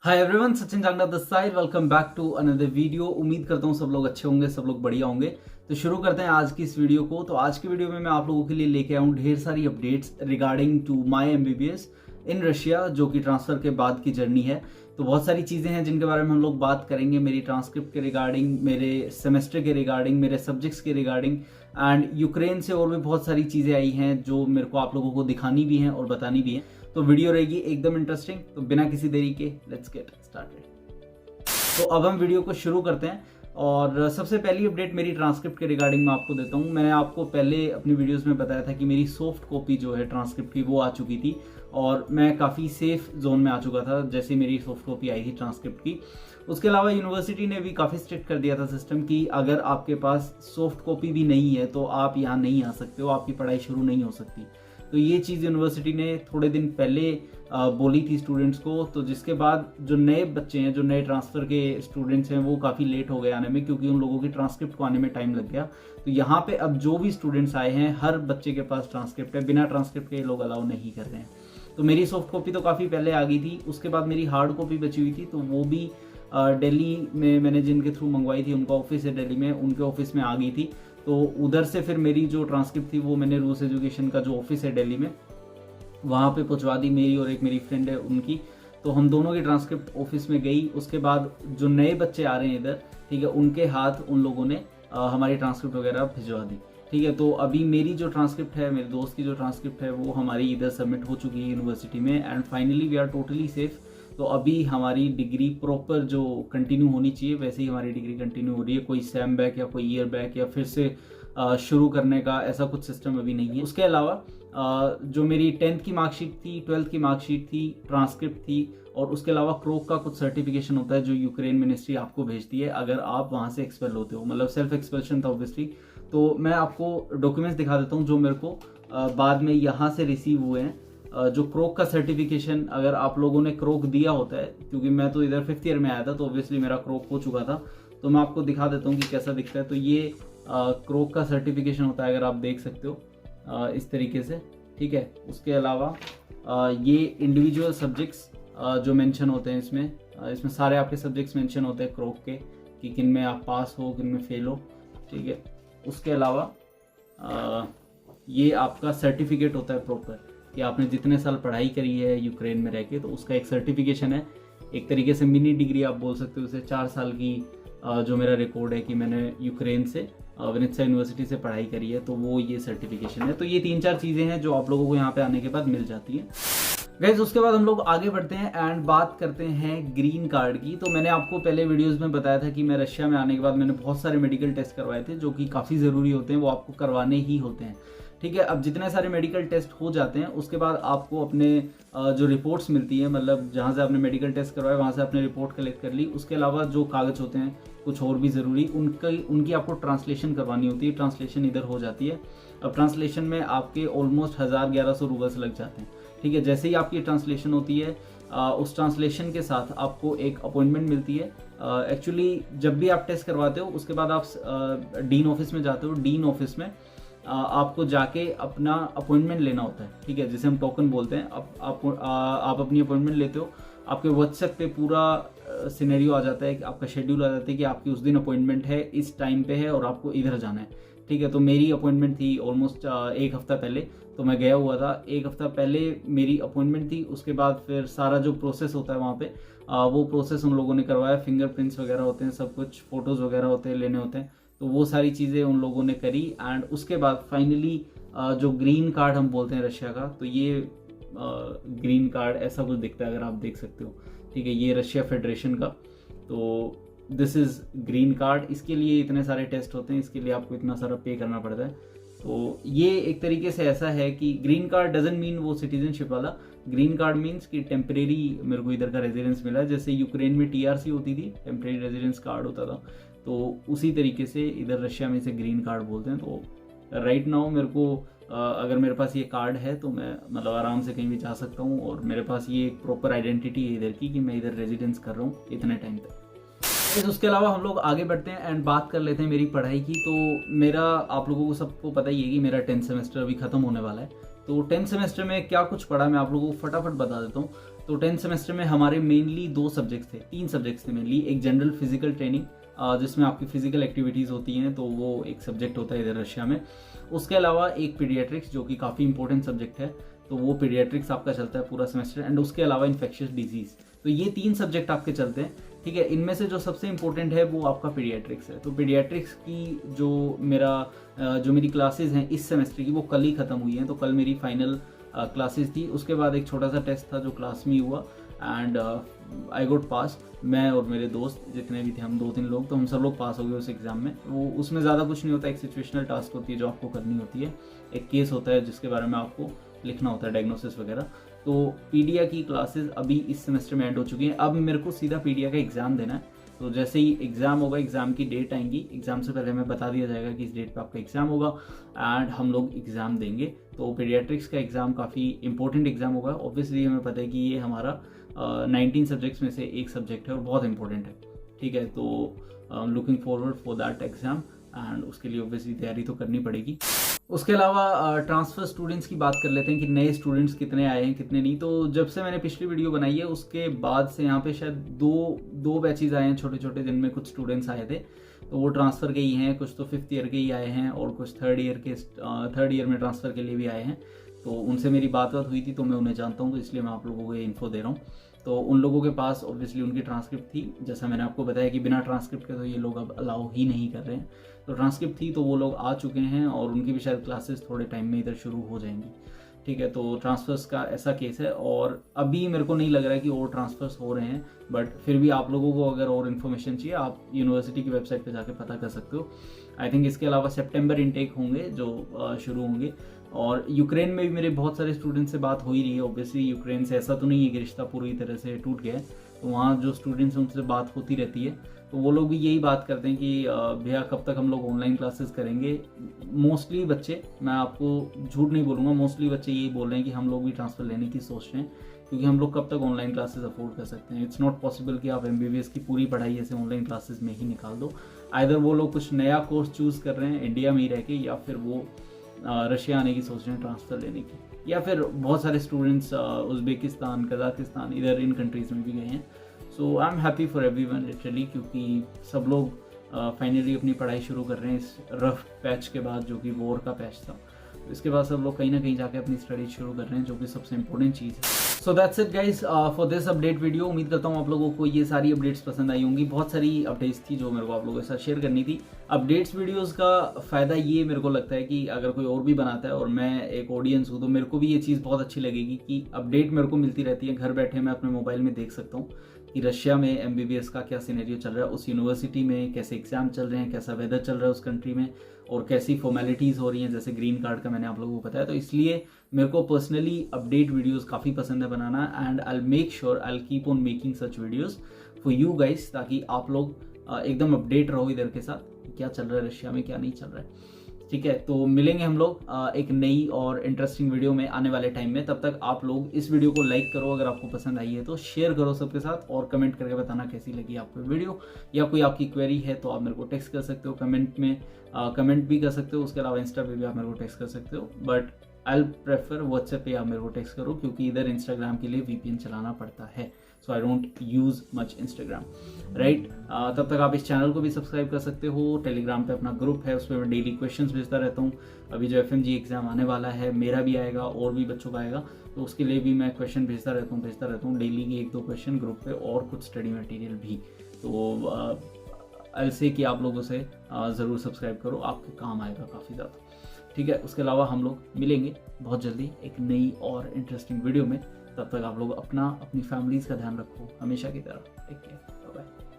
Hi everyone, Sachin Jangra this side. Welcome back to another video. उम्मीद करता हूँ सब लोग अच्छे होंगे, सब लोग बढ़िया होंगे। तो शुरू करते हैं आज की इस वीडियो को। तो आज की वीडियो में मैं आप लोगों के लिए लेके आया हूँ ढेर सारी updates regarding to my MBBS in Russia, जो कि ट्रांसफर के बाद की जर्नी है। तो बहुत सारी चीज़ें हैं जिनके बारे में हम लोग बात करेंगे, मेरी ट्रांसक्रिप्ट के रिगार्डिंग, मेरे सेमेस्टर के रिगार्डिंग, मेरे सब्जेक्ट्स के रिगार्डिंग, एंड यूक्रेन से और भी बहुत सारी चीज़ें आई हैं जो मेरे को आप लोगों को दिखानी भी हैं और बतानी भी हैं। तो वीडियो रहेगी एकदम इंटरेस्टिंग। तो बिना किसी देरी के लेट्स गेट स्टार्टेड। तो अब हम वीडियो को शुरू करते हैं और सबसे पहली अपडेट मेरी ट्रांसक्रिप्ट के रिगार्डिंग मैं आपको देता हूँ। मैंने आपको पहले अपनी वीडियोस में बताया था कि मेरी सॉफ्ट कॉपी जो है ट्रांसक्रिप्ट की वो आ चुकी थी और मैं काफ़ी सेफ जोन में आ चुका था जैसे मेरी सॉफ्ट कॉपी आई थी ट्रांसक्रिप्ट की। उसके अलावा यूनिवर्सिटी ने भी काफ़ी स्ट्रिक्ट कर दिया था सिस्टम कि अगर आपके पास सॉफ्ट कॉपी भी नहीं है तो आप यहाँ नहीं आ सकते हो, आपकी पढ़ाई शुरू नहीं हो सकती। तो ये चीज़ यूनिवर्सिटी ने थोड़े दिन पहले बोली थी स्टूडेंट्स को। तो जिसके बाद जो नए बच्चे हैं, जो नए ट्रांसफ़र के स्टूडेंट्स हैं, वो काफ़ी लेट हो गए आने में, क्योंकि उन लोगों की ट्रांसक्रिप्ट को आने में टाइम लग गया। तो यहाँ पे अब जो भी स्टूडेंट्स आए हैं, हर बच्चे के पास ट्रांसक्रिप्ट है। बिना ट्रांसक्रिप्ट के ये लोग अलाउ नहीं कर रहे हैं। तो मेरी सॉफ्ट कॉपी तो काफ़ी पहले आ गई थी। उसके बाद मेरी हार्ड कॉपी बची हुई थी, तो वो भी दिल्ली में मैंने जिनके थ्रू मंगवाई थी, उनका ऑफिस है दिल्ली में, उनके ऑफिस में आ गई थी। तो उधर से फिर मेरी जो ट्रांसक्रिप्ट थी वो मैंने रूस एजुकेशन का जो ऑफिस है दिल्ली में, वहाँ पे पहुँचवा दी, मेरी और एक मेरी फ्रेंड है उनकी। तो हम दोनों की ट्रांसक्रिप्ट ऑफिस में गई। उसके बाद जो नए बच्चे आ रहे हैं इधर, ठीक है, उनके हाथ उन लोगों ने हमारी ट्रांसक्रिप्ट वगैरह भिजवा दी। ठीक है, तो अभी मेरी जो ट्रांसक्रिप्ट है, मेरे दोस्त की जो ट्रांसक्रिप्ट है, वो हमारी इधर सबमिट हो चुकी है यूनिवर्सिटी में, and finally we are totally safe. तो अभी हमारी डिग्री प्रॉपर जो कंटिन्यू होनी चाहिए वैसे ही हमारी डिग्री कंटिन्यू हो रही है। कोई सेम बैक या कोई ईयर बैक या फिर से शुरू करने का ऐसा कुछ सिस्टम अभी नहीं है। उसके अलावा जो मेरी 10th की मार्कशीट थी, 12th की मार्कशीट थी, ट्रांसक्रिप्ट थी, और उसके अलावा क्रोक का कुछ सर्टिफिकेशन होता है जो यूक्रेन मिनिस्ट्री आपको भेजती है अगर आप वहाँ से एक्सपेल होते हो, मतलब सेल्फ एक्सपेल्शन था ऑब्वियसली। तो मैं आपको डॉक्यूमेंट्स दिखा देता हूँ जो मेरे को बाद में यहाँ से रिसीव हुए हैं। जो क्रोक का सर्टिफिकेशन, अगर आप लोगों ने क्रोक दिया होता है, क्योंकि मैं तो इधर 5th ईयर में आया था तो ऑब्वियसली मेरा क्रोक हो चुका था, तो मैं आपको दिखा देता हूँ कि कैसा दिखता है। तो ये क्रोक का सर्टिफिकेशन होता है, अगर आप देख सकते हो इस तरीके से, ठीक है। उसके अलावा ये इंडिविजुअल सब्जेक्ट्स जो मेंशन होते हैं इसमें सारे आपके सब्जेक्ट्स मेंशन होते हैं क्रोक के, कि किन में आप पास हो, किन में फेल हो, ठीक है। उसके अलावा ये आपका सर्टिफिकेट होता है प्रॉपर, कि आपने जितने साल पढ़ाई करी है यूक्रेन में रह के, तो उसका एक सर्टिफिकेशन है। एक तरीके से मिनी डिग्री आप बोल सकते हो उसे। 4 साल की जो मेरा रिकॉर्ड है कि मैंने यूक्रेन से विनित्सा यूनिवर्सिटी से पढ़ाई करी है, तो वो ये सर्टिफिकेशन है। तो ये 3-4 चीज़ें हैं जो आप लोगों को यहाँ पे आने के बाद मिल जाती हैं गाइज। उसके बाद हम लोग आगे बढ़ते हैं एंड बात करते हैं ग्रीन कार्ड की। तो मैंने आपको पहले वीडियोस में बताया था कि मैं रशिया में आने के बाद मैंने बहुत सारे मेडिकल टेस्ट करवाए थे, जो कि काफ़ी ज़रूरी होते हैं, वो आपको करवाने ही होते हैं, ठीक है। अब जितने सारे मेडिकल टेस्ट हो जाते हैं उसके बाद आपको अपने जो रिपोर्ट्स मिलती है, मतलब जहाँ से आपने मेडिकल टेस्ट करवाया वहाँ से आपने रिपोर्ट कलेक्ट कर ली। उसके अलावा जो कागज़ होते हैं कुछ और भी ज़रूरी, उनकी आपको ट्रांसलेशन करवानी होती है। ट्रांसलेशन इधर हो जाती है। अब ट्रांसलेशन में आपके ऑलमोस्ट 1000-1100 रूबल्स लग जाते हैं, ठीक है। जैसे ही आपकी ट्रांसलेशन होती है, उस ट्रांसलेशन के साथ आपको एक अपॉइंटमेंट मिलती है। एक्चुअली जब भी आप टेस्ट करवाते हो उसके बाद आप डीन ऑफिस में जाते हो। डीन ऑफिस में आपको जाके अपना अपॉइंटमेंट लेना होता है, ठीक है, जिसे हम टोकन बोलते हैं। आप अपनी अपॉइंटमेंट लेते हो, आपके व्हाट्सएप पे पूरा सिनेरियो आ जाता है, कि आपका शेड्यूल आ जाता है कि आपकी उस दिन अपॉइंटमेंट है, इस टाइम पे है और आपको इधर जाना है, ठीक है। तो मेरी अपॉइंटमेंट थी ऑलमोस्ट 1 हफ्ता पहले, तो मैं गया हुआ था। 1 हफ्ता पहले मेरी अपॉइंटमेंट थी। उसके बाद फिर सारा जो प्रोसेस होता है वहाँ पे, वो प्रोसेस उन लोगों ने करवाया। फिंगरप्रिंट्स वगैरह होते हैं, सब कुछ, फोटोज़ वगैरह होते हैं, लेने होते हैं, तो वो सारी चीज़ें उन लोगों ने करी। एंड उसके बाद फाइनली जो ग्रीन कार्ड हम बोलते हैं रशिया का, तो ये ग्रीन कार्ड ऐसा कुछ दिखता है, अगर आप देख सकते हो, ठीक है। ये रशिया फेडरेशन का, तो दिस इज़ ग्रीन कार्ड। इसके लिए इतने सारे टेस्ट होते हैं, इसके लिए आपको इतना सारा पे करना पड़ता है। तो ये एक तरीके से ऐसा है कि ग्रीन कार्ड डजंट मीन वो सिटीजनशिप वाला। ग्रीन कार्ड मीन्स कि टेम्परेरी मेरे को इधर का रेजिडेंस मिला है। जैसे यूक्रेन में TRC होती थी, टेम्परेरी रेजिडेंस कार्ड होता था, तो उसी तरीके से इधर रशिया में इसे ग्रीन कार्ड बोलते हैं। तो राइट नाउ मेरे को अगर मेरे पास ये कार्ड है तो मैं मतलब आराम से कहीं भी जा सकता हूँ, और मेरे पास ये एक प्रॉपर आइडेंटिटी है इधर की कि मैं इधर रेजिडेंस कर रहा हूँ इतने टाइम तक। उसके अलावा हम लोग आगे बढ़ते हैं एंड बात कर लेते हैं मेरी पढ़ाई की। तो मेरा, आप लोगों को सबको पता ही है कि मेरा 10th सेमेस्टर अभी ख़त्म होने वाला है, तो 10th सेमेस्टर में क्या कुछ पढ़ा मैं आप लोगों को फटाफट बता देता हूँ। तो 10th सेमेस्टर में हमारे मेनली 2 सब्जेक्ट्स थे, 3 सब्जेक्ट्स थे मेनली। एक जनरल फिजिकल ट्रेनिंग जिसमें आपकी फिजिकल एक्टिविटीज़ होती हैं, तो वो एक सब्जेक्ट होता है इधर रशिया में। उसके अलावा एक पीडियाट्रिक्स जो कि काफ़ी इंपॉर्टेंट सब्जेक्ट है, तो वो पीडियाट्रिक्स आपका चलता है पूरा सेमेस्टर। एंड उसके अलावा इन्फेक्शियस डिजीज़, तो ये 3 सब्जेक्ट आपके चलते हैं, ठीक है। इनमें से जो सबसे इंपॉर्टेंट है वो आपका पीडियाट्रिक्स है। तो पीडियाट्रिक्स की जो मेरी क्लासेस हैं इस सेमेस्टर की, वो कल ही ख़त्म हुई हैं। तो कल मेरी फाइनल क्लासेस थी। उसके बाद एक छोटा सा टेस्ट था जो क्लास में हुआ, एंड आई गोट पास। मैं और मेरे दोस्त जितने भी थे, हम 2-3 लोग, तो हम सब लोग पास हो गए उस एग्ज़ाम में। वो उसमें ज़्यादा कुछ नहीं होता, एक सिचुएशनल टास्क होती है जो आपको करनी होती है, एक केस होता है जिसके बारे में आपको लिखना होता है, डायग्नोसिस वगैरह। तो पीडिया की क्लासेस अभी इस सेमेस्टर में एंड हो चुकी हैं। अब मेरे को सीधा पीडिया का एग्ज़ाम देना है। तो जैसे ही एग्ज़ाम होगा, एग्ज़ाम की डेट आएंगी, एग्ज़ाम से पहले हमें बता दिया जाएगा कि इस डेट पे आपका एग्ज़ाम होगा, एंड हम लोग एग्ज़ाम देंगे। तो पीडियाट्रिक्स का एग्ज़ाम काफ़ी इंपॉर्टेंट एग्ज़ाम होगा। ऑब्वियसली हमें पता है कि ये हमारा 19 सब्जेक्ट्स में से एक सब्जेक्ट है और बहुत इंपॉर्टेंट है, ठीक है। तो looking forward for that exam, and उसके लिए ऑब्वियसली तैयारी तो करनी पड़ेगी। उसके अलावा ट्रांसफ़र स्टूडेंट्स की बात कर लेते हैं कि नए स्टूडेंट्स कितने आए हैं कितने नहीं। तो जब से मैंने पिछली वीडियो बनाई है उसके बाद से यहाँ पे शायद दो बैचेज आए हैं छोटे छोटे, जिनमें कुछ स्टूडेंट्स आए थे। तो वो ट्रांसफ़र के ही हैं, कुछ तो 5th ईयर के ही आए हैं और कुछ थर्ड ईयर में ट्रांसफ़र के लिए भी आए हैं। तो उनसे मेरी बात हुई थी, तो मैं उन्हें जानता हूँ, तो इसलिए मैं आप लोगों को ये इन्फो दे रहा हूँ। तो उन लोगों के पास ऑब्वियसली उनकी ट्रांसक्रिप्ट थी, जैसा मैंने आपको बताया कि बिना ट्रांसक्रिप्ट के तो ये लोग अब अलाउ ही नहीं कर रहे हैं। तो ट्रांसक्रिप्ट थी, तो वो लोग आ चुके हैं और उनकी भी शायद क्लासेस थोड़े टाइम में इधर शुरू हो जाएंगी, ठीक है। तो ट्रांसफ़र्स का ऐसा केस है, और अभी मेरे को नहीं लग रहा है कि और ट्रांसफ़र्स हो रहे हैं, बट फिर भी आप लोगों को अगर और इन्फॉर्मेशन चाहिए, आप यूनिवर्सिटी की वेबसाइट पे जाके पता कर सकते हो। आई थिंक इसके अलावा सितंबर इनटेक होंगे जो शुरू होंगे। और यूक्रेन में भी मेरे बहुत सारे स्टूडेंट्स से बात हो ही रही है। ऑब्वियसली यूक्रेन से ऐसा तो नहीं है कि रिश्ता पूरी तरह से टूट गया है, तो वहाँ जो स्टूडेंट्स हैं उनसे बात होती रहती है। तो वो लोग भी यही बात करते हैं कि भैया कब तक हम लोग ऑनलाइन क्लासेस करेंगे। मोस्टली बच्चे, मैं आपको झूठ नहीं बोलूँगा, मोस्टली बच्चे यही बोल रहे हैं कि हम लोग भी ट्रांसफ़र लेने की सोच रहे हैं, क्योंकि हम लोग कब तक ऑनलाइन क्लासेस अफोर्ड कर सकते हैं। इट्स नॉट पॉसिबल कि आप MBBS की पूरी पढ़ाई ऐसे ऑनलाइन क्लासेस में ही निकाल दो। आइदर वो लोग कुछ नया कोर्स चूज़ कर रहे हैं इंडिया में ही रह के, या फिर वो रशिया आने की सोच रहे हैं ट्रांसफ़र लेने की, या फिर बहुत सारे स्टूडेंट्स उज़्बेकिस्तान, कज़ाकिस्तान, इधर इन कंट्रीज़ में भी गए हैं। So I am happy for everyone literally, क्योंकि सब लोग फाइनली अपनी पढ़ाई शुरू कर रहे हैं इस रफ पैच के बाद, जो कि वॉर का पैच था। इसके बाद सब लोग कहीं ना कहीं जाके अपनी स्टडी शुरू कर रहे हैं, जो कि सबसे इंपॉर्टेंट चीज़ है। So that's it guys for this update video. उम्मीद करता हूँ आप लोगों को ये सारी अपडेट्स पसंद आई होंगी। बहुत सारी अपडेट्स थी जो मेरे को आप लोगों के साथ शेयर करनी थी। अपडेट्स वीडियोस का फ़ायदा ये मेरे को लगता है कि अगर कोई और भी बनाता है और मैं एक ऑडियंस हूँ, तो मेरे को भी ये चीज़ बहुत अच्छी लगेगी कि अपडेट मेरे को मिलती रहती है। घर बैठे मैं अपने मोबाइल में देख सकता हूँ कि रशिया में MBBS का क्या सिनेरियो चल रहा है, उस यूनिवर्सिटी में कैसे एग्ज़ाम चल रहे हैं, कैसा वेदर चल रहा है उस कंट्री में, और कैसी फॉर्मेलिटीज़ हो रही हैं, जैसे ग्रीन कार्ड का मैंने आप लोगों को बताया। तो इसलिए मेरे को पर्सनली अपडेट वीडियोस काफ़ी पसंद है बनाना, and I will make sure I will keep on making such videos for you guys, ताकि आप लोग एकदम अपडेट रहो इधर के साथ, क्या चल रहा है रशिया में, क्या नहीं चल रहा है, ठीक है। तो मिलेंगे हम लोग एक नई और इंटरेस्टिंग वीडियो में आने वाले टाइम में। तब तक आप लोग इस वीडियो को लाइक करो, अगर आपको पसंद आई है तो शेयर करो सबके साथ, और कमेंट करके बताना कैसी लगी आपको वीडियो, या कोई आपकी क्वेरी है तो आप मेरे को टेक्स्ट कर सकते हो कमेंट में, कमेंट भी कर सकते हो। उसके अलावा इंस्टा पे भी आप मेरे को टेक्स्ट कर सकते हो, बट आई प्रेफर व्हाट्सएप पे आप मेरे को टेक्स्ट करो, क्योंकि इधर इंस्टाग्राम के लिए VPN चलाना पड़ता है। So I don't use much Instagram, right. तब तक आप इस चैनल को भी सब्सक्राइब कर सकते हो। टेलीग्राम पे अपना ग्रुप है, उस पर मैं डेली क्वेश्चंस भेजता रहता हूँ। अभी जो FMG एग्ज़ाम आने वाला है, मेरा भी आएगा और भी बच्चों का आएगा, तो उसके लिए भी मैं क्वेश्चन भेजता रहता हूँ डेली के 1-2 क्वेश्चन ग्रुप पे, और कुछ स्टडी मटेरियल भी। तो आई से कि आप लोगों से ज़रूर सब्सक्राइब करो, आपके काम आएगा काफ़ी ज़्यादा, ठीक है। उसके अलावा हम लोग मिलेंगे बहुत जल्दी एक नई और इंटरेस्टिंग वीडियो में। तब तक आप लोग अपनी फैमिलीज़ का ध्यान रखो, हमेशा की तरह। Take care, bye bye.